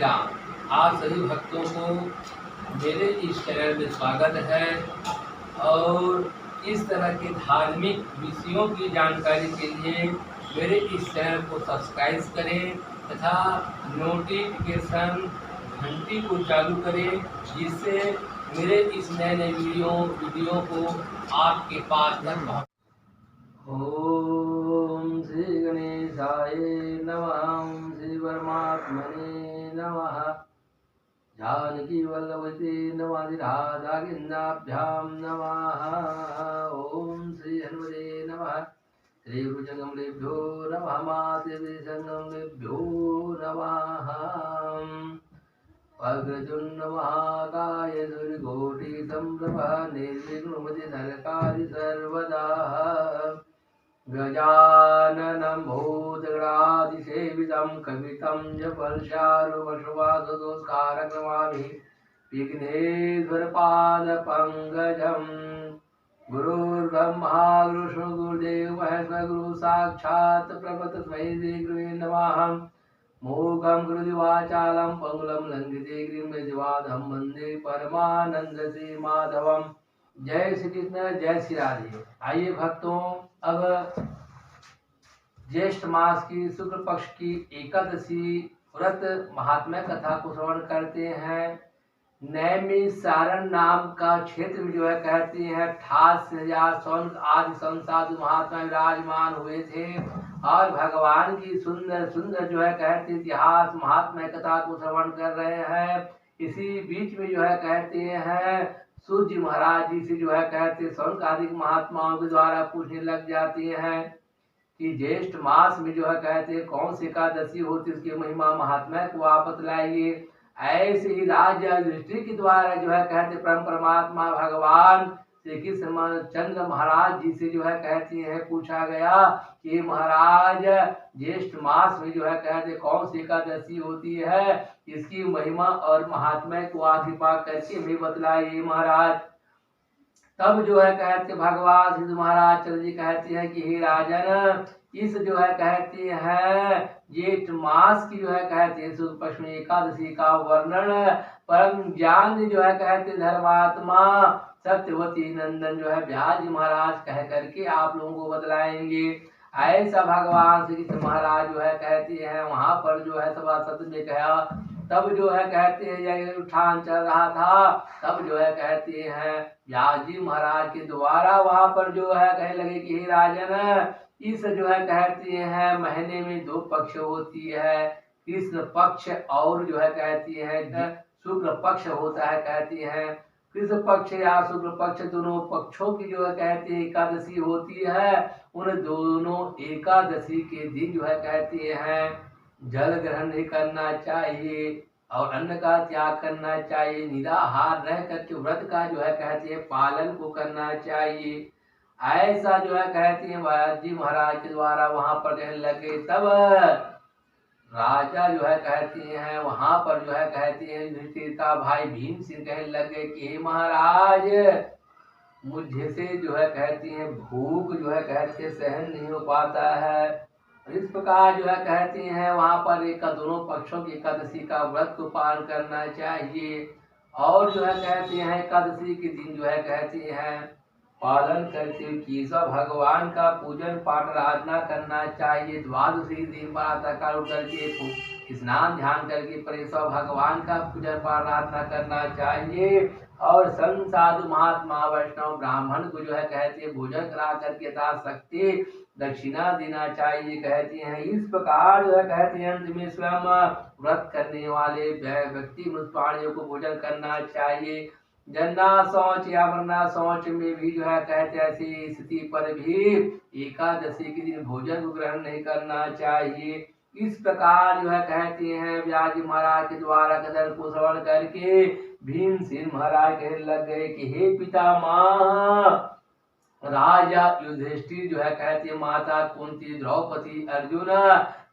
राम। आप सभी भक्तों को मेरे इस चैनल में स्वागत है और इस तरह के धार्मिक विषयों की जानकारी के लिए मेरे इस चैनल को सब्सक्राइब करें तथा नोटिफिकेशन घंटी को चालू करें, जिससे मेरे इस नए नए वीडियो को आपके पास तक पहुँच। ओम श्री गणेशाय नमः। ओम श्री परमात्मने नमः। जानकी वल्लभते नमाधिराधागिन्दाभ्यां नमः। ओम श्री हनुमते नमः। श्री गुरुजंगमलेभ्यो नमः। माते संगमलेभ्यो नमः। वक्रतुंड महाकाय सूर्यकोटि समप्रभा निर्विघ्नं सर्वकार्य सर्वदा। गजाननं भूतगणाधिसेवितं कवितं जपलशारुपशुवासदोस्कारक्रमामि विघ्नेश्वरपादपङ्कजम्। गुरुर्ब्रह्मा गुरुर्विष्णु गुरुदेवो महेश्वरः गुरुः साक्षात् परब्रह्म तस्मै श्री गुरुवे नमः। मूकं करोति वाचालं पंगुलं लंघयते गिरिं यतिराजं वन्दे परमानंद श्री माधवम्। जय श्री कृष्ण, जय श्री राधे। आइए भक्तों, अब ज्येष्ठ मास की शुक्ल पक्ष की एकादशी व्रत महात्म्य कथा को श्रवण करते हैं। नैमिषारण्य नाम का क्षेत्र में जो है कहते हैं 88,000 सौनक आदि संसाधु महात्मा विराजमान हुए थे और भगवान की सुंदर सुंदर जो है कहते इतिहास महात्म्य कथा को श्रवण कर रहे हैं। इसी बीच में जो है कहते हैं सूर्य महाराज जी से जो है कहते सौनक आदि महात्माओं के द्वारा पूछने लग जाती हैं कि ज्येष्ठ मास में जो है कहते कौन सी एकादशी होती, उसकी महिमा महात्म्य को आप बतलाइए। ऐसे ही राज्य दृष्टि के द्वारा जो है कहते परम परमात्मा भगवान श्री कृष्ण चंद्र महाराज जी से जो है कहते हैं पूछा गया कि महाराज ज्येष्ठ मास में जो है कहते कौन सी एकादशी होती है, इसकी महिमा और महात्म्य को आप कृपा करके हमें बतलाइए महाराज। तब जो है कहते भगवान श्री महाराज चंद्र जी कहते हैं कि हे राजन, इस जो है कहते हैं ज्येष्ठ मास की जो है कहते हैं शुक्ल पक्ष में एकादशी का वर्णन परम ज्ञान जो है कहते धर्मात्मा सत्यवती नंदन जो है व्यास महाराज कह करके आप लोगों को बतलाएंगे। ऐसा भगवान श्री कृष्ण महाराज जो है कहते हैं वहां पर जो है सभासद में कहा। तब जो है कहते हैं यह उठान चल रहा था, तब जो है कहते हैं व्यास जी महाराज के द्वारा वहां पर जो है कहने लगे कि हे राजन, इस जो है कहते हैं महीने में 2 पक्ष होती है, कृष्ण पक्ष और जो है कहती है शुक्ल पक्ष होता है। कहती है कृष्ण पक्ष या शुक्ल पक्ष दोनों पक्षों की जो है कहते हैं एकादशी होती है। उन दोनों एकादशी के दिन जो है कहते हैं जल ग्रहण नहीं करना चाहिए और अन्न का त्याग करना चाहिए, निराहार रह करके व्रत का जो है कहते हैं पालन को करना चाहिए। ऐसा जो है कहते हैं व्यास जी महाराज के द्वारा वहां पर कहने लगे। तब राजा जो है कहते हैं वहां पर जो है कहते हैं युधिष्ठिर का भाई भीम सिंह कहने लगे कि हे महाराज, मुझे से जो है कहते हैं भूख जो है कहते हैं सहन नहीं हो पाता है। इस प्रकार जो है कहते हैं वहां पर एक दोनों पक्षों की एकादशी का व्रत को पालन करना चाहिए और जो है कहते हैं एकादशी के दिन जो है कहते हैं पालन करते केशव भगवान का पूजन पाठ आराधना करना चाहिए। द्वादशी दिन प्रातः काल उठ करके स्नान ध्यान करके केशव भगवान का पूजन पाठ आराधना करना चाहिए और संत साधु महात्मा वैष्णव ब्राह्मण को जो है कहते हैं भोजन करा करके यथाशक्ति दक्षिणा देना चाहिए। कहते हैं इस प्रकार जो है कहते हैं अंत में स्वयं व्रत करने वाले व्यक्ति मनुष्य प्राणियों को भोजन करना चाहिए। जन्ना शौच या वरना शौच में भी जो है कहते हैं ऐसी स्थिति पर भी एकादशी के दिन भोजन को ग्रहण नहीं करना चाहिए। इस प्रकार जो है कहते हैं व्यास जी महाराज के द्वारा कथन को श्रवण करके भीम सिंह महाराज कहने लग गए कि हे पितामह, राजा युधिष्ठिर जो है कहते हैं माता कुंती, द्रौपदी, अर्जुन,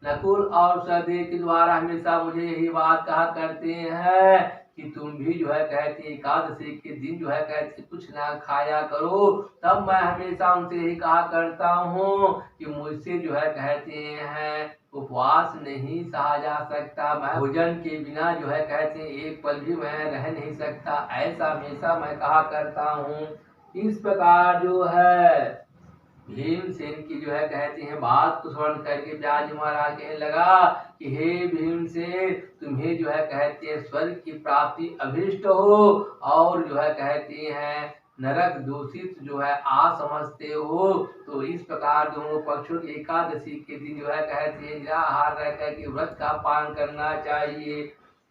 नकुल और सहदेव के द्वारा हमेशा मुझे यही बात कहा करते हैं कि तुम भी जो है कहते एकादशी के दिन जो है कहते कुछ ना खाया करो। तब मैं हमेशा उनसे यही कहा करता हूँ कि मुझसे जो है कहते हैं उपवास नहीं सहा जा सकता, मैं भोजन के बिना जो है कहते हैं एक पल भी मैं रह नहीं सकता, ऐसा हमेशा मैं कहा करता हूँ। इस प्रकार जो है भीमसेन की जो है कहते हैं बात को स्मरण करके व्यास महाराज कहने लगा कि हे भीमसेन, तुम्हें जो है कहते हैं स्वर्ग की प्राप्ति अभिष्ट हो और जो है कहते हैं नरक दूषित जो है आ समझते हो, तो इस प्रकार दोनों पक्षों की एकादशी के दिन जो है कहते हैं निराहार रह करके व्रत का पालन करना चाहिए।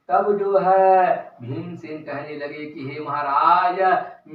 तब जो है भीमसेन कहने लगे कि हे महाराज,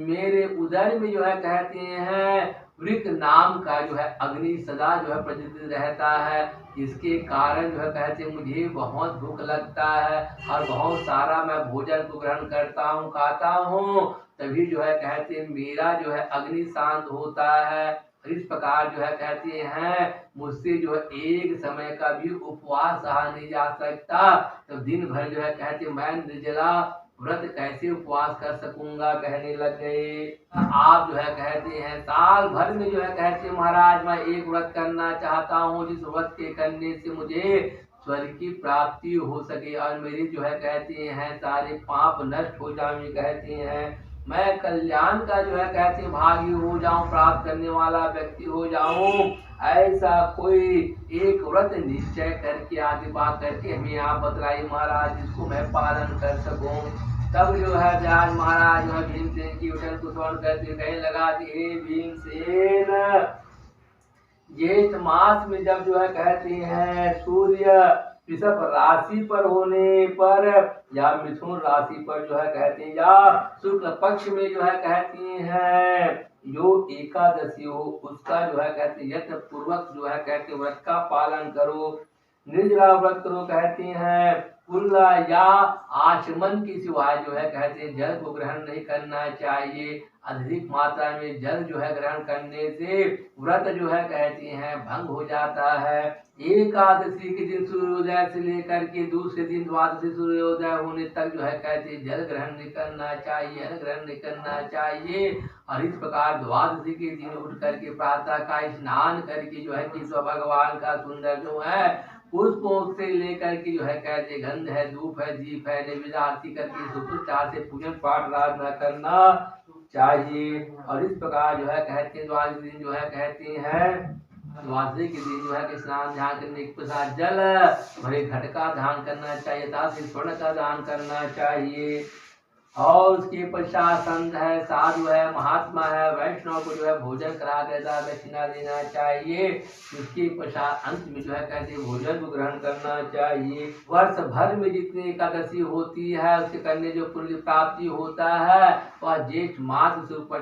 मेरे उदर में जो है कहते हैं वृक नाम का जो है अग्नि सदा जो है प्रज्वलित रहता है, इसके कारण जो है कहते मुझे बहुत भूख लगता है और बहुत सारा मैं भोजन को ग्रहण करता हूँ, खाता हूँ, तभी जो है कहते मेरा जो है अग्नि शांत होता है। इस प्रकार जो है कहते हैं मुझसे जो है एक समय का भी उपवास सहा नहीं जा सकता, तो दिन भर जो है कहते मैं निर्जला व्रत कैसे उपवास कर सकूंगा, कहने लग गए। आप जो है कहते हैं साल भर में जो है कहते महाराज मैं एक व्रत करना चाहता हूँ जिस व्रत के करने से मुझे स्वर्ग की प्राप्ति हो सके और मेरी जो है कहते हैं सारे पाप नष्ट हो जाए, कहते हैं मैं कल्याण का जो है कहते भागी हो जाऊं, प्राप्त करने वाला व्यक्ति हो जाऊं, ऐसा कोई एक व्रत निश्चय करके आगे बात करके हमें आप बतलाइए महाराज जिसको मैं पालन कर सकूं। तब जो है व्यास महाराज जो है भीमसेन की वचन को स्मरण करते कहने लगा कि हे भीमसेन, ज्येष्ठ मास में जब जो है कहते हैं सूर्य वृषभ राशि पर होने पर या मिथुन राशि पर जो है कहते हैं या शुक्ल पक्ष में जो है कहती हैं जो एकादशी हो उसका जो है कहते यत्न पूर्वक जो है कहते व्रत का पालन करो, निर्जला व्रत करो, कहते हैं कुल्ला या आचमन की सिवाय जो है कहते हैं जल को ग्रहण नहीं करना चाहिए। अधिक मात्रा में जल जो है ग्रहण करने से व्रत जो है कहते हैं भंग हो जाता है। एकादशी के दिन सूर्योदय से लेकर के दूसरे दिन द्वादशी सूर्योदय होने तक जो है कहते हैं जल ग्रहण नहीं करना चाहिए, अन्न ग्रहण नहीं करना चाहिए। और इस प्रकार द्वादशी के दिन उठ करके प्रातः का स्नान करके जो है कि भगवान का सुंदर जो है पुष्पों से लेकर के जो है कहते गंध है, धूप है, दीप है, नैवेद्य आरती करके शुक्राचार से पूजन पाठ आराधना करना चाहिए। और इस प्रकार जो है कहते हैं द्वादशी दिन जो है कहते हैं द्वादशी के दिन जो है कि स्नान ध्यान करने के पश्चात जल भरे घट का दान करना चाहिए, साथ ही स्वर्ण का दान करना चाहिए। और उसके पश्चात संत है, साधु है, महात्मा है, वैष्णव को जो है भोजन करा देता दक्षिणा देना चाहिए। उसके पश्चात अंत में जो है कहते भोजन को ग्रहण करना चाहिए। वर्ष भर में जितनी एकादशी होती है उसके करने जो पुण्य प्राप्ति होता है वह ज्येष्ठ मास से ऊपर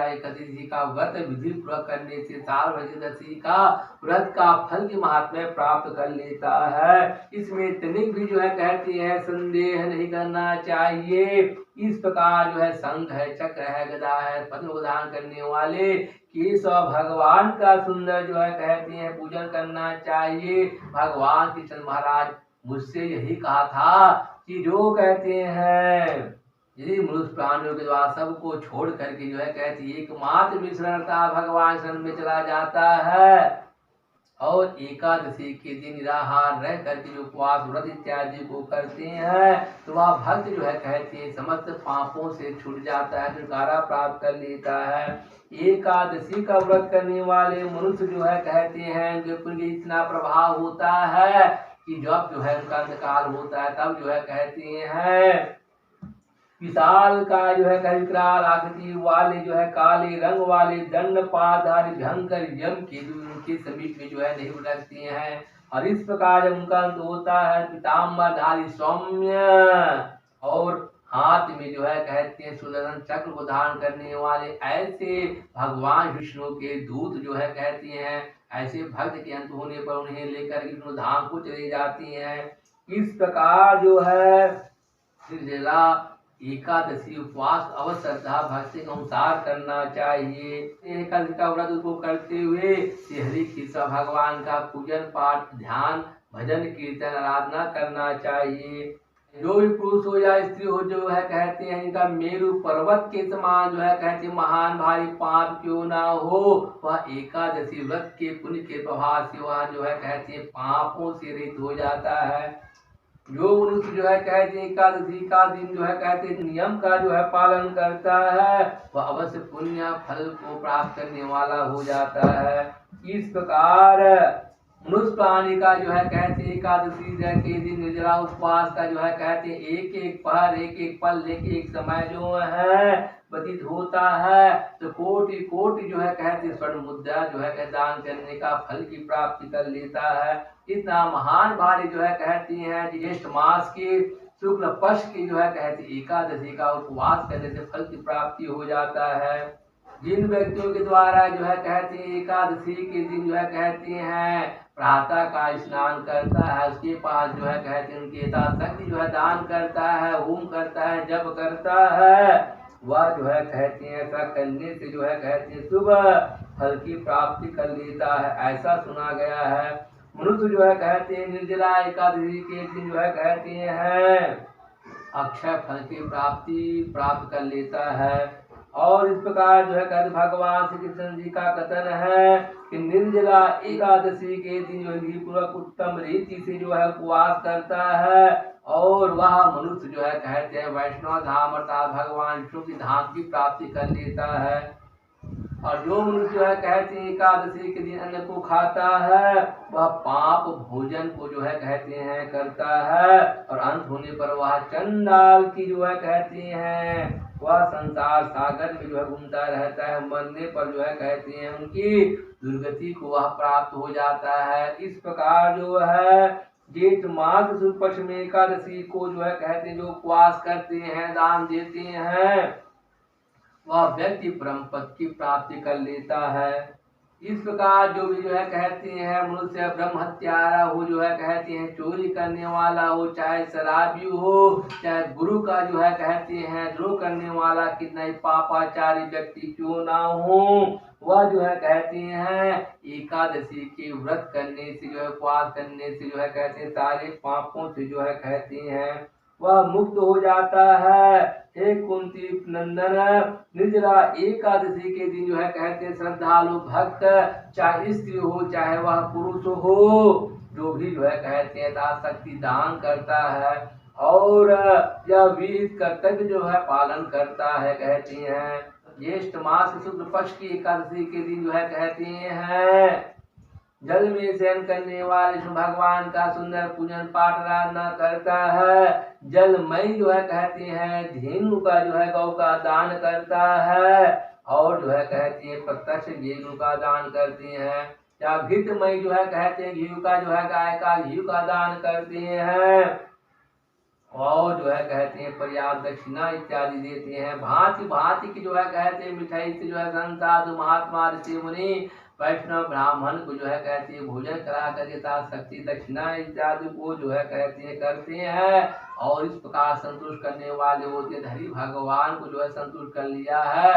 एकादशी का व्रत विधि पूर्वक करने से साल भर एकादशी का व्रत का फल की महात्मा प्राप्त कर लेता है। इसमें तनिक भी जो है कहती है संदेह नहीं करना चाहिए। इस प्रकार जो है शंख है, चक्र है, गदा है, पद्म को धारण करने वाले केशव भगवान का सुंदर जो है कहते हैं पूजन करना चाहिए। भगवान कृष्ण महाराज मुझसे यही कहा था कि जो कहते हैं यदि मनुष्य प्राणियों के द्वारा सबको छोड़ करके जो है कहती एकमात्र विशरणता भगवान शरण में चला जाता है और एकादशी के दिन निराहार रह करके जो उपवास व्रत इत्यादि को करते हैं तो वह भक्त जो है कहते हैं समस्त पापों से छूट जाता है, छुटकारा प्राप्त कर लेता है। एकादशी का व्रत करने वाले मनुष्य जो है कहते हैं जो पुण्य इतना प्रभाव होता है कि जब जो है उनका अंतकाल होता है तब जो है कहते हैं विशाल का जो है विकराल आकृति वाले जो है काले रंग वाले दंड पाधारी भयंकर यम के समीप में जो है नहीं लगती हैं। और इस प्रकार जब उनका अंत होता है पीताम्बरधारी सौम्य और हाथ में जो है कहते हैं सुदर्शन चक्र को धारण करने वाले ऐसे भगवान विष्णु के दूत जो है कहती हैं ऐसे भक्त के अंत होने पर उन्हें लेकर विष्णु धाम को चले जाती हैं। इस प्रकार जो है निर्जला एकादशी उपवास अवश्य श्रद्धा भक्ति के अनुसार करना चाहिए। एकादशी का व्रत को करते हुए हरि कृष्ण भगवान का पूजन पाठ ध्यान भजन कीर्तन आराधना करना चाहिए। जो भी पुरुष हो या स्त्री हो जो है कहते हैं इनका मेरु पर्वत के समान जो है कहते हैं महान भारी पाप क्यों ना हो, वह एकादशी व्रत के पुण्य के प्रभाव से वह जो है कहते हैं पापों से रहित हो जाता है। जो मनुष्य जो है कहते हैं एकादशी का दिन जो है कहते हैं नियम का जो है पालन करता है वह अवश्य पुण्य फल को प्राप्त करने वाला हो जाता है। इस प्रकार मनुष्य प्राणी का जो है कहते हैं एकादशी के दिन निर्जला उपवास का जो है कहते हैं एक एक पहर एक एक पल एक समय जो है व्यतीत होता है तो कोटि कोटि जो है कहते स्वर्ण मुद्रा जो है दान करने का फल की प्राप्ति कर लेता है। इतना महान भारी जो है कहती हैं ज्येष्ठ मास की शुक्ल पक्ष की जो है कहती एकादशी का उपवास करने से फल की प्राप्ति हो जाता है। जिन व्यक्तियों के द्वारा जो है कहते हैं एकादशी के दिन जो है कहते हैं प्रातः का स्नान करता है उसके पास जो है कहते हैं उनकी यथाशक्ति जो है दान करता है होम करता है जप करता है वह जो है कहते हैं ऐसा करने से जो है कहते हैं सुबह फल की प्राप्ति कर लेता है। ऐसा सुना गया है। मनुष्य जो है कहते हैं निर्जला एकादशी के दिन जो है कहते हैं अक्षय फल की प्राप्ति प्राप्त कर लेता है। और इस प्रकार जो है कहते भगवान श्री कृष्ण जी का कथन है कि निर्जला एकादशी के दिन जो है पूर्वक उत्तम रीति से जो है उपवास करता है और वह मनुष्य जो है कहते हैं वैष्णव धाम अर्थात भगवान विष्णु की धाम की प्राप्ति कर लेता है। और जो मनुष्य जो है कहते हैं एकादशी के दिन अन्न को खाता है वह पाप भोजन को जो है कहते हैं करता है और अंत होने पर वह चंडाल की जो है कहते हैं वह संसार सागर में जो है घूमता रहता है। मरने पर जो है कहते हैं उनकी दुर्गति को वह प्राप्त हो जाता है। इस प्रकार जो है जेठ मास शुक्ल पक्ष में एकादशी को जो है कहते हैं जो उपवास करते हैं दान देते हैं वह व्यक्ति परम पद की प्राप्ति कर लेता है। इस प्रकार जो भी जो है कहते हैं मनुष्य ब्रह्म हत्यारा हो जो है कहते हैं चोरी करने वाला हो चाहे शराबी हो चाहे गुरु का जो है कहते हैं द्रोह करने वाला कितना ही पापाचारी व्यक्ति क्यों ना हो वह जो है कहते हैं एकादशी के व्रत करने से जो है उपवास करने से जो है कहते हैं सारे पापों से जो है कहते हैं वह मुक्त हो जाता है। हे कुंती नंदन निर्जला एकादशी के दिन जो है कहते हैं श्रद्धालु भक्त चाहे स्त्री हो चाहे वह पुरुष हो जो भी जो है कहते हैं शक्ति दान करता है और यह विहित कर्तव्य जो है पालन करता है। कहते हैं ज्येष्ठ मास शुक्ल पक्ष की एकादशी के दिन जो है कहते हैं जल में शयन करने वाले भगवान का सुंदर पूजन पाठ आराधना करता है। जलमय जो है कहते हैं धेनु का जो है गौ का दान करता है और जो है कहते हैं प्रत्यक्ष गेहूं का दान करते हैं या घृतमय जो है कहते हैं घी का जो है गाय का घी का दान करते हैं और जो है कहते हैं पर्याप्त दक्षिणा इत्यादि देते हैं। भांति भांति की जो है कहते हैं मिठाई से जो है संत साधु महात्मा ऋषि मुनि वैष्णव ब्राह्मण को जो है कहते हैं भोजन करा करके शक्ति दक्षिणा इत्यादि को जो है कहते हैं करते हैं और इस प्रकार संतुष्ट करने वाले होते धरी भगवान को जो है संतुष्ट कर लिया है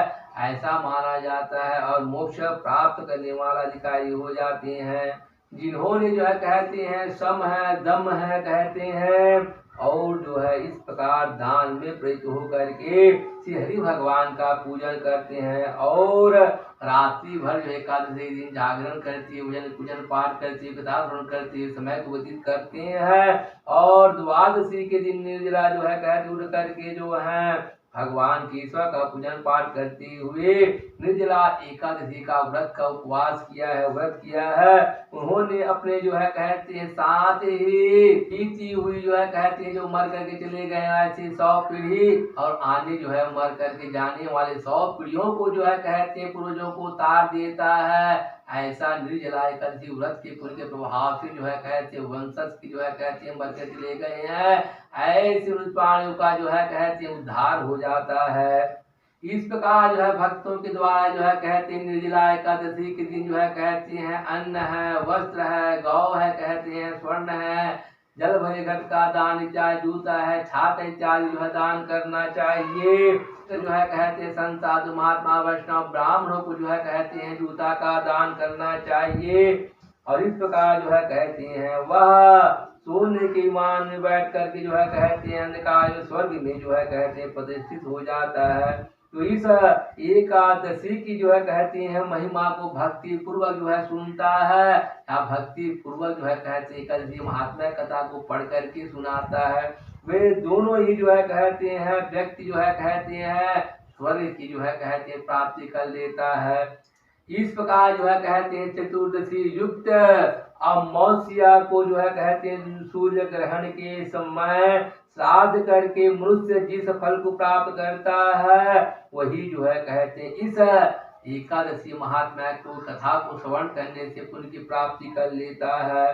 ऐसा माना जाता है और मोक्ष प्राप्त करने वाला अधिकारी हो जाते हैं। जिन्होंने जो है कहते हैं सम है दम है कहते हैं और जो है इस प्रकार दान में प्रयुक्त होकर के श्री हरि भगवान का पूजन करते हैं और रात्रि भर जो एकादशी दिन जागरण करती है पूजन पाठ करती है कथा श्रवण करती है समय को व्यतीत करते हैं और द्वादशी के दिन निर्जला जो है कहते उठ करके जो है भगवान के ईश्वर का पूजन पाठ करते हुए निर्जला एकादशी का व्रत का उपवास किया है व्रत किया है। उन्होंने अपने जो है कहते हैं साथ ही बीती हुई जो है कहते हैं जो मर करके चले गए ऐसे 100 पीढ़ी और आने जो है मर करके जाने वाले 100 पीढ़ियों को जो है कहते हैं पूर्वजों को उतार देता है। ऐसा निर्जला एकादशी व्रत के पुण्य के प्रभाव से जो है कहते वंशज की जो है कहते हैं मर के चले गए हैं ऐसे प्राणियों का जो है कहते हैं उद्धार हो जाता है। इस प्रकार जो है भक्तों के द्वारा जो है कहते हैं निर्जला एकादशी के दिन जो है कहते हैं अन्न है वस्त्र है गौ है कहते हैं स्वर्ण है जल भरे घट का दान इत्यादि जूता है छात्र इत्यादि जो है दान करना चाहिए। तो जो है कहते हैं संत साधु महात्मा वैष्णव ब्राह्मणों को जो है कहते हैं जूता का दान करना चाहिए और इस प्रकार जो है कहते हैं वह सोने के विमान में बैठ करके जो है कहते हैं अंधकार में स्वर्ग में जो है कहते हैं प्रतिष्ठित हो जाता है। तो इस एकादशी की जो है कहते हैं महिमा को भक्ति पूर्वक जो है सुनता है या भक्ति पूर्वक जो है कहते हैं एकादशी महात्मा कथा को पढ़ करके सुनाता है, वे दोनों ही जो है कहते हैं व्यक्ति जो है कहते हैं स्वर्ग की जो है कहते हैं प्राप्ति कर लेता है। इस प्रकार जो है कहते हैं चतुर्दशी युक्त अमावस्या को जो है कहते हैं सूर्य ग्रहण के समय श्राद्ध करके मनुष्य जिस फल को प्राप्त करता है वही जो है कहते हैं इस एकादशी महात्मा को कथा को श्रवण करने से पुण्य की प्राप्ति कर लेता है।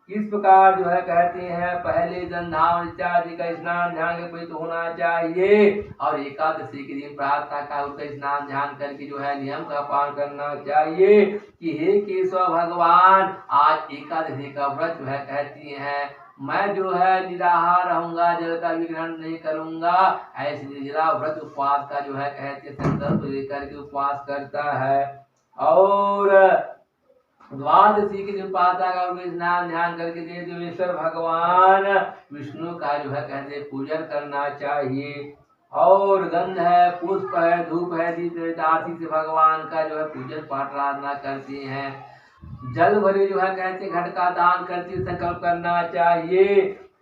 इस प्रकार जो है कहते हैं पहले जलधावन इत्यादि का स्नान ध्यान के होना चाहिए और एकादशी के दिन प्रार्थना का उसका स्नान ध्यान करके जो है नियम का पालन करना चाहिए कि हे केशव भगवान आज एकादशी का व्रत जो है कहती हैं मैं जो है निराहार रहूंगा, जल का भी ग्रहण नहीं करूंगा, ऐसे निर्जला व्रत उपवास का जो है कहते संकल्प लेकर के उपवास करता है। और द्वादशी के दिन प्रातः का स्नान ध्यान करके देवेश्वर भगवान विष्णु का जो है कहते पूजन करना चाहिए। और गंध है, पुष्प है, धूप है, दीप आरती से भगवान का जो है पूजन पाठ आराधना करते हैं। जल भरे जो है कहते घट का दान करते संकल्प करना चाहिए।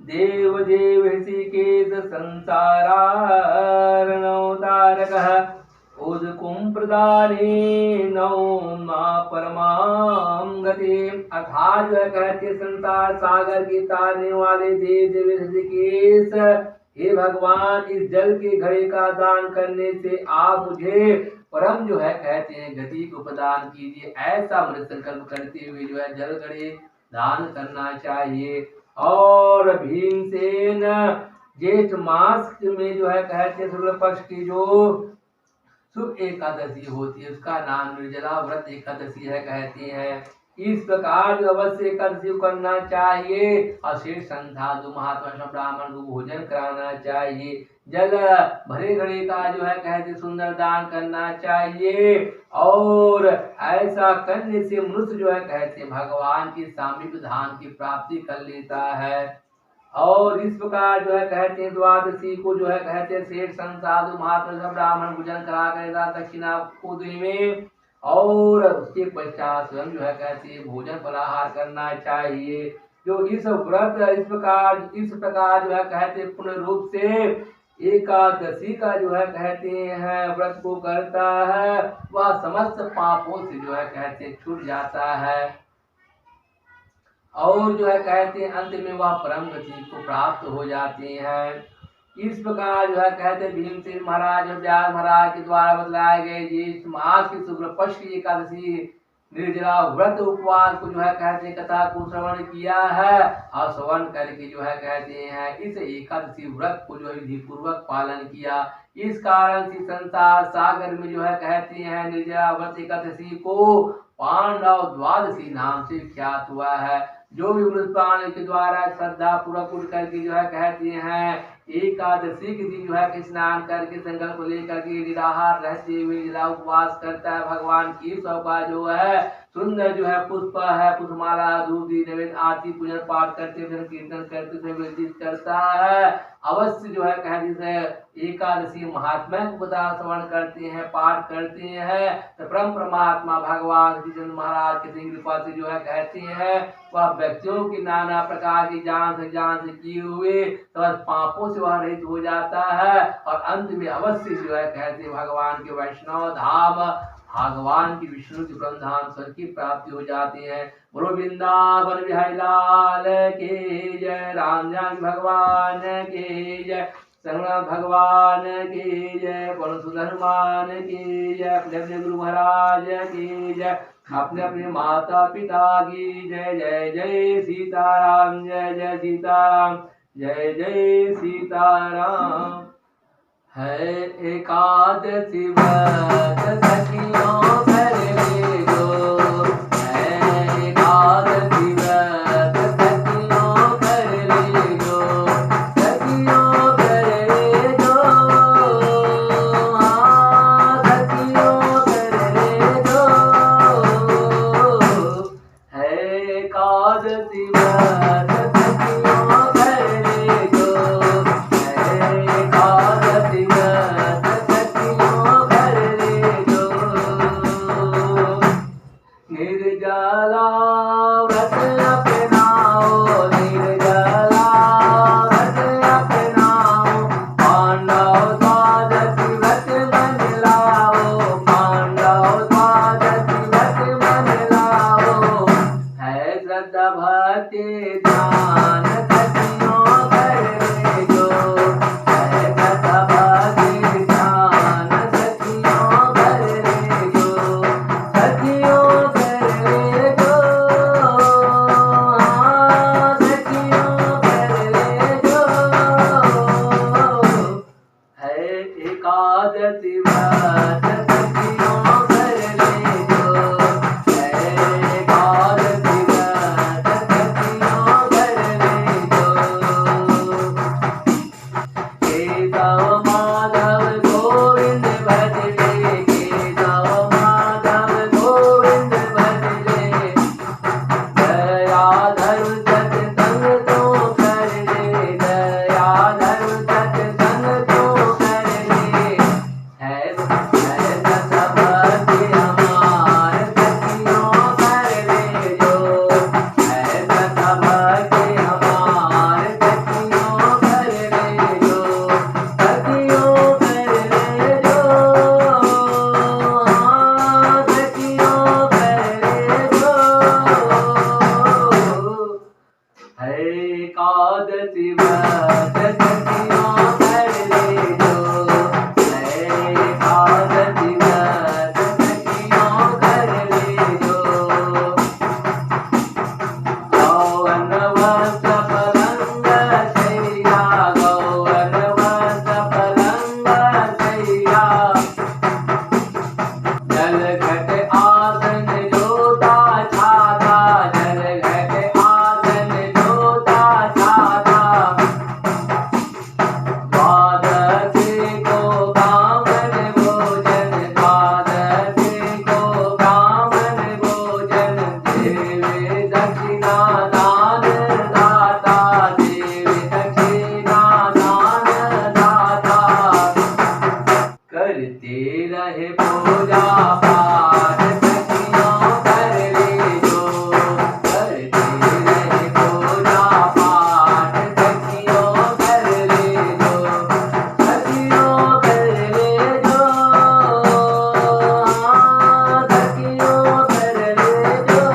देव देव ऋषिकेश संसारारणोदारक उदकुम प्रदाने नौमा परमाम गति, अर्थात जो है कहते संसार सागर के तारने वाले देव देव ऋषिकेश हे भगवान इस जल के घड़े का दान करने से आप मुझे परम जो है कहते हैं गति को प्रदान कीजिए, ऐसा मन संकल्प करते हुए जो है जल घड़े दान करना चाहिए। और भीमसेन जेठ मास में जो है कहते हैं शुक्ल पक्ष की जो शुभ एकादशी होती है उसका नाम निर्जला व्रत एकादशी है कहते हैं। इस प्रकार जो अवश्य एकादशी करना चाहिए और शेष संसाधु महात्मा ब्राह्मण को भोजन कराना चाहिए। जल भरे घड़े का जो है कहते सुंदर दान करना चाहिए और ऐसा करने से मनुष्य जो है कहते भगवान की सामीप धाम की प्राप्ति कर लेता है। और इस प्रकार जो है कहते हैं द्वादशी को जो है कहते हैं शेष संसाधु महात्मा ब्राह्मण भोजन करा कर दक्षिणा को में और उसके पश्चात स्वयं जो है कहते हैं भोजन फलाहार करना चाहिए। जो इस व्रत इस प्रकार जो है कहते पूर्ण रूप से एकादशी का जो है कहते हैं व्रत को करता है वह समस्त पापों से जो है कहते छूट जाता है और जो है कहते हैं अंत में वह परम गति को प्राप्त हो जाते हैं। इस प्रकार जो है कहते भीमसेन महाराज और व्यास महाराज के द्वारा बतलाए गए ज्येष्ठ मास की शुक्ल पक्ष की एकादशी निर्जला व्रत उपवास को जो है कहते कथा को श्रवण किया है और श्रवण करके जो है कहते हैं इस एकादशी व्रत को जो है विधि पूर्वक पालन किया। इस कारण से संसार सागर में जो है कहते हैं निर्जला व्रत एकादशी को पांडव द्वादशी नाम से विख्यात हुआ है। जो भी प्राण के द्वारा श्रद्धा पूर्वक उठ करके जो है कहते हैं एकादशी के दिन जो है स्नान करके संकल्प लेकर के निराहार रहते हुए उपवास करता है भगवान की का जो है सुंदर जो है पुष्प है पुष्पमाला धूप नैवेद्य आरती पूजन पाठ करते हुए कीर्तन करते हुए व्यतीत करता है। अवश्य जो है कहते एकादशी महात्मा को बता श्रवण करते हैं पाठ करते हैं तो परम परमात्मा भगवान श्री चंद्र महाराज के कृपा से जो है कहते हैं वह व्यक्तियों की नाना प्रकार की जान से किए हुए तो पापों से वह रहित हो जाता है और अंत में अवश्य जो है कहते भगवान के वैष्णव धाम भगवान की विष्णु की ब्रह्मधाम स्वर्ग की प्राप्ति हो जाती है। बोलो वृंदावन बिहारी लाल के जय, राम जानकी भगवान के जय, संगनाथ भगवान के जय, पवन सुंदर हनुमान के जय, अपने अपने गुरु महाराज के जय, अपने अपने माता पिता की जय। जय जय सीताराम, जय जय सीताराम, जय जय सीताराम। है एकादशी व्रत सखियों कर ले जो, है एकादशी व्रत सखियों कर ले जो, सखियों कर ले जो, हाँ सखियों कर ले जो, है एकादशी व्रत सखियों केशव माधव गोविंद भजले केशव माधव गोविंद भजले दयाधर सत्संग तो कर ले दयाधर सत्संग तो कर ले है सब के हमार सखियों कर ले जो है सब के हमार सखियों कर ले जो सखियों कर ले जो सखियों कर ले जो है एकादशी व्रत सखियों कर ले जो है एकादशी व्रत सखियों कर ले जो गौवन वस्त्र पलंग शैया गौवन वस्त्र पलंग शैया जल घट आसन जोता छाता जल घट आसन जोता छाता द्वादशी को ब्राह्मण भोजन द्वादशी को ब्राह्मण भोजन देवे दक्षिणा दान दाता देवे दक्षिणा दान दाता करते रहे पूजा पाठ सखियों कर ले जो करते रहे पूजा पाठ सखियों कर ले जो सखियों कर ले जो सखियों कर ले जो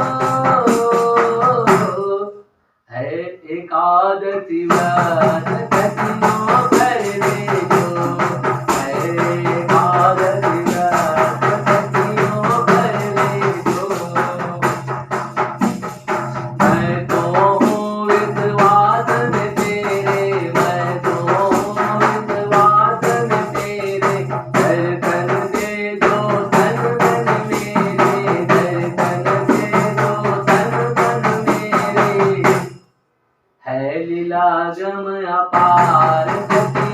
है एकादशी व्रत सखियों कर ले जो है एकादशी व्रत सखियों कर ले जो मैं तो हूँ विश्वास में तेरे मैं तो हूँ विश्वास में तेरे दर्शन दे दो तन मन मेरे दर्शन दे दो तन मन मेरे है लीला गम अपार सखी